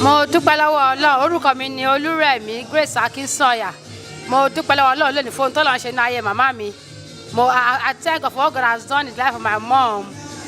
Mo dúpẹ́ lọ́wọ́ Ọlọ́run, orúkọ mi ni Olúrẹ̀mí Grace Akinsanya. Mo dúpẹ́ lọ́wọ́ Ọlọ́run lónìí fún tó lọ́n ṣe ní ayé màmá mi. I thank God for what God has done in the life of my mom.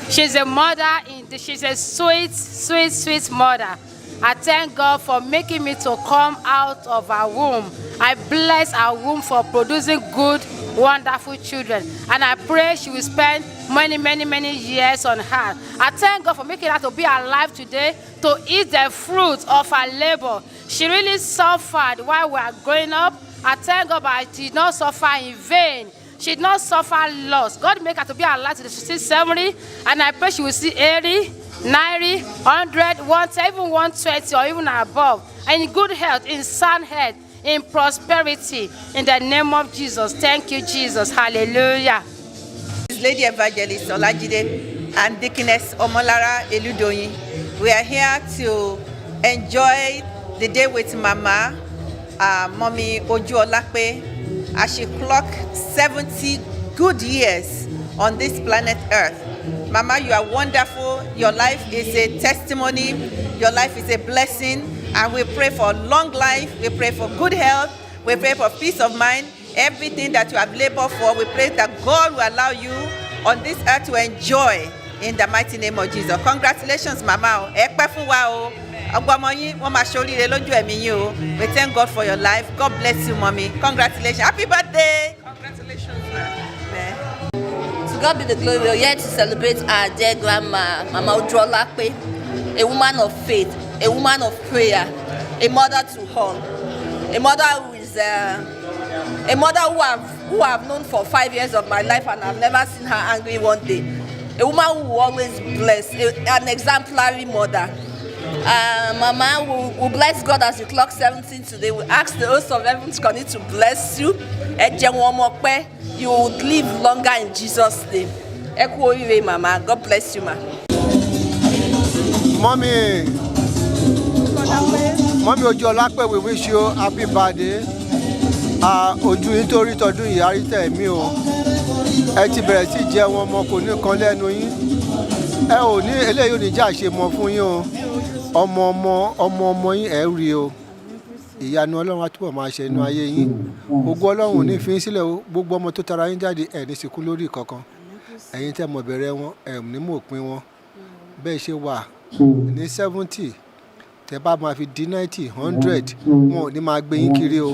She's a mother, she's a sweet mother. I thank God for making me to come out of her womb. I bless her womb for producing good, wonderful children. And I pray she will spend many years on her. I thank God for making her to be alive today to eat the fruit of her labor. She really suffered while we were growing up. I thank God that she did not suffer in vain. She did not suffer loss. God make her to be alive to the 70, and I pray she will see 80, 90, 100, 110, even 120 or even above. And in good health, in sound health, in prosperity, in the name of Jesus. Thank you, Jesus. Hallelujah. This Lady Evangelist Olajide and Deaconess Omolara Eludoyin. We are here to enjoy the day with Mama, Mommy Ojuolape, as she clocked 70 good years on this planet Earth. Mama, you are wonderful. Your life is a testimony. Your life is a blessing. And we pray for long life. We pray for good health. We pray for peace of mind. Everything that you have labored for, we pray that God will allow you on this earth to enjoy in the mighty name of Jesus. Congratulations, Mama. We thank God for your life. God bless you, Mommy. Congratulations. Happy birthday. Congratulations, man. To God be the glory. We are here to celebrate our dear grandma, Mama Ojuolape, a woman of faith, a woman of prayer, a mother to all, a mother who is a mother who I've known for 5 years of my life, and I've never seen her angry one day. A woman who will always bless, an exemplary mother. Mama, we bless God as you clock 17 today. We ask the host of heaven to continue to bless you. You will live longer in Jesus' name. Mama. God bless you, ma. Mommy Ojuolape, we wish you happy birthday. Ojú nítorí tọdún yìí àrítẹ̀ mi o. Ẹ ti bẹ̀rẹ̀ sí jẹ wọn ọmọ kò ní kan lẹ́nu yín. Ẹ ò ní eléyìí ò ní já ṣe mọ fún yín o. Ọmọ yín ẹ rí o. Ìyanu Ọlọ́run á túbọ̀ máa ṣe inú ayé yín. Ògo Ọlọ́run ò ní fi yín sílẹ̀ o. Gbogbo ọmọ tó tara yín jáde ẹ ní sìnkú lórí kankan. Ẹ̀yin tẹ́ mọ̀ bẹ̀rẹ̀ wọn ẹ ní mọ̀ òpin wọn. Bẹ́ẹ̀ ṣe wà ní 70. Tẹ́ bá máa fi di 90, 100, wọn ò ní máa gbé yín kiri o.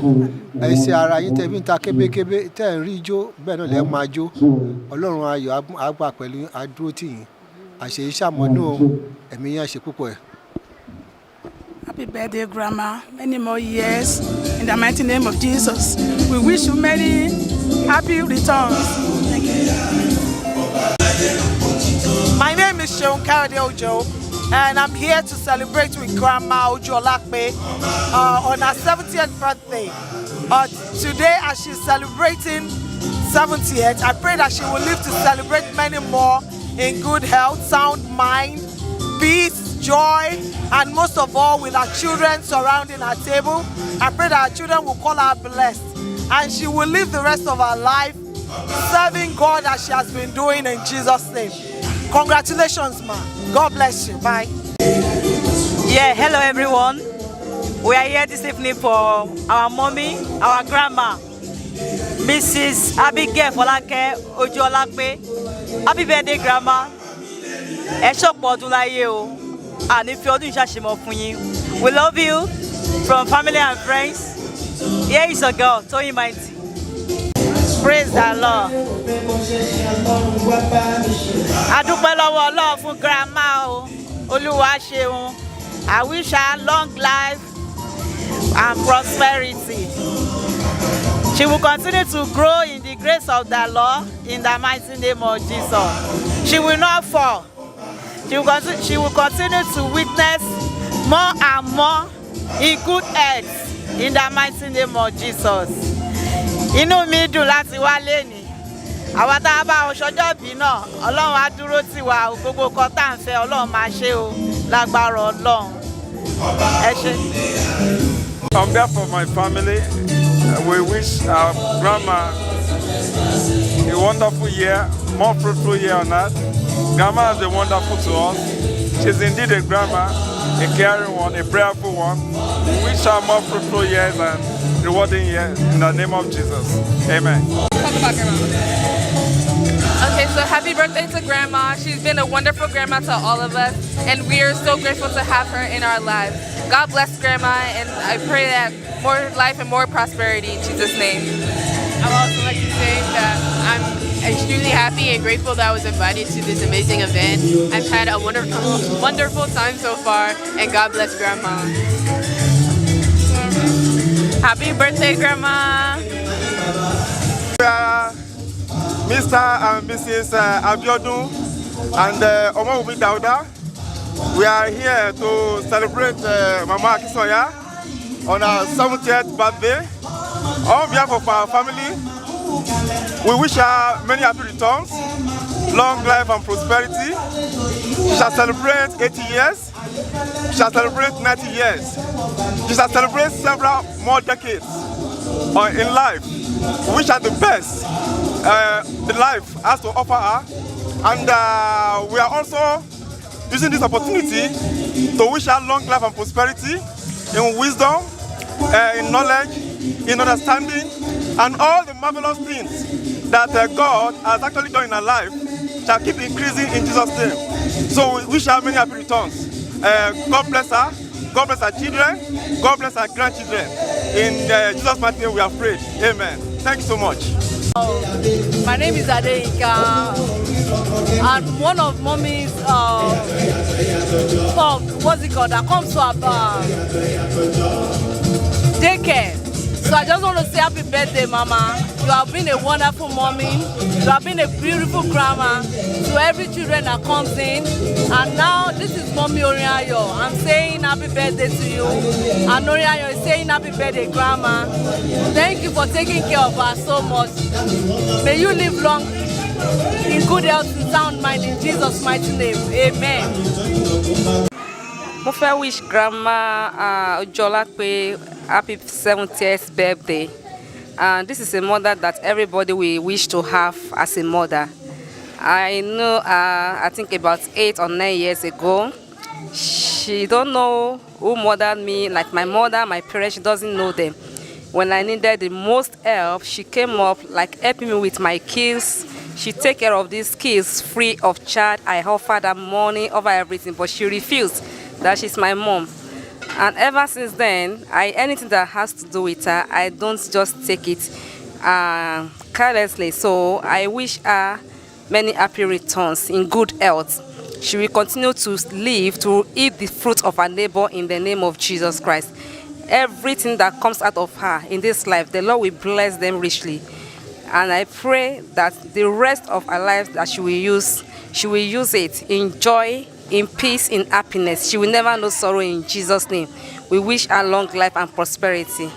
Ẹ ṣe ara yín tẹ́ fi ń ta kébékébé tẹ́ ń rí ijó bẹ́ẹ̀ náà lẹ́ máa jó. Ọlọ́run ayọ̀ á gbà pẹ̀lú yín, á dúró tì yín. Àṣeyí ṣàmọ́dún o, ẹ̀mí yín á ṣe púpọ̀ ẹ̀. Happy birthday, Grandma. Many more years in the mighty name of Jesus. We wish you many happy returns. Thank you. My name is Sheon Kayode Ojo, and I'm here to celebrate with Grandma Ojuolape on her 70th birthday. Today, as she's celebrating 70th, I pray that she will live to celebrate many more in good health, sound mind, peace, joy, and most of all with our children surrounding our table. I pray that our children will call her blessed, and she will live the rest of her life serving God as she has been doing in Jesus' name. Congratulations, ma. God bless you. Bye. Yeah, hello everyone. We are here this evening for our mommy, our grandma, Mrs. Abegeal Ojuolape. Happy birthday, grandma. We love you from family and friends. Here is a girl, Tony Mighty. Praise the Lord. Adúpẹ́ lọ́wọ́ Ọlọ́run fún grandma o. Olúwa ṣeun. I wish her long life and prosperity. She will continue to grow in the grace of the Lord in the mighty name of Jesus. She will not fall. She will continue to witness more and more in good health in the mighty name of Jesus. Inú mi dùn láti wá lẹ́ni. Àwa tá a bá ọṣọjọ́ bí náà, Ọlọ́run á dúró tì wá, gbogbo kan tá à ń fẹ́ Ọlọ́run máa ṣe o, lágbára Ọlọ́run. Ẹ ṣé. On behalf of my family, we wish our grandma a wonderful year, more fruitful year on earth. Grandma has been wonderful to us. She's indeed a grandma. a caring one, a prayerful one. We wish her more fruitful years and rewarding years in the name of Jesus. Amen. Talk about Grandma. Okay, so happy birthday to Grandma. She's been a wonderful grandma to all of us, and we are so grateful to have her in our lives. God bless Grandma, and I pray that more life and more prosperity in Jesus' name. I would also like to say that I'm extremely happy and grateful that I was invited to this amazing event. I've had a wonderful time so far, and God bless Grandma. Happy birthday, Grandma. Mr. and Mrs. Abegeal and Ojuolape Dauda. We are here to celebrate Mama Akisoya on her 70th birthday. On behalf of our family, we wish her many happy returns, long life and prosperity. She shall celebrate 80 years. She shall celebrate 90 years. She shall celebrate several more decades in life. We wish her the best the life has to offer her, and we are also using this opportunity to wish her long life and prosperity in wisdom, in knowledge, in understanding, and all the marvelous things that God has actually done in her life shall keep increasing in Jesus' name. So we wish her many happy returns. God bless her, God bless her children, God bless her grandchildren. In Jesus' mighty name we have prayed. Amen. Thank you so much. My name is Abegeal, and one of Mommy's that comes to our daycare. So I just want to say happy birthday, Mama. You have been a wonderful mommy. You have been a beautiful grandma to every children that comes in. And now this is Mommy Oriayo. I'm saying happy birthday to you. And Oriayo is saying happy birthday, Grandma. Thank you for taking care of us so much. May you live long in good health and sound mind in Jesus' mighty name. Amen. I wish Grandma Ojuolape happy 70th birthday. And this is a mother that everybody will wish to have as a mother. I know, I think about 8 or 9 years ago, she don't know who mothered me, like my mother, my parents, she doesn't know them. When I needed the most help, she came up, like helping me with my kids. She take care of these kids free of charge. I offered her money, over everything, but she refused. That she's my mom. And ever since then, anything that has to do with her, I don't just take it carelessly. So I wish her many happy returns in good health. She will continue to live to eat the fruit of her neighbor in the name of Jesus Christ. Everything that comes out of her in this life, the Lord will bless them richly. And I pray that the rest of her life that she will use it in joy, in peace, in happiness. She will never know sorrow in Jesus' name. We wish her long life and prosperity.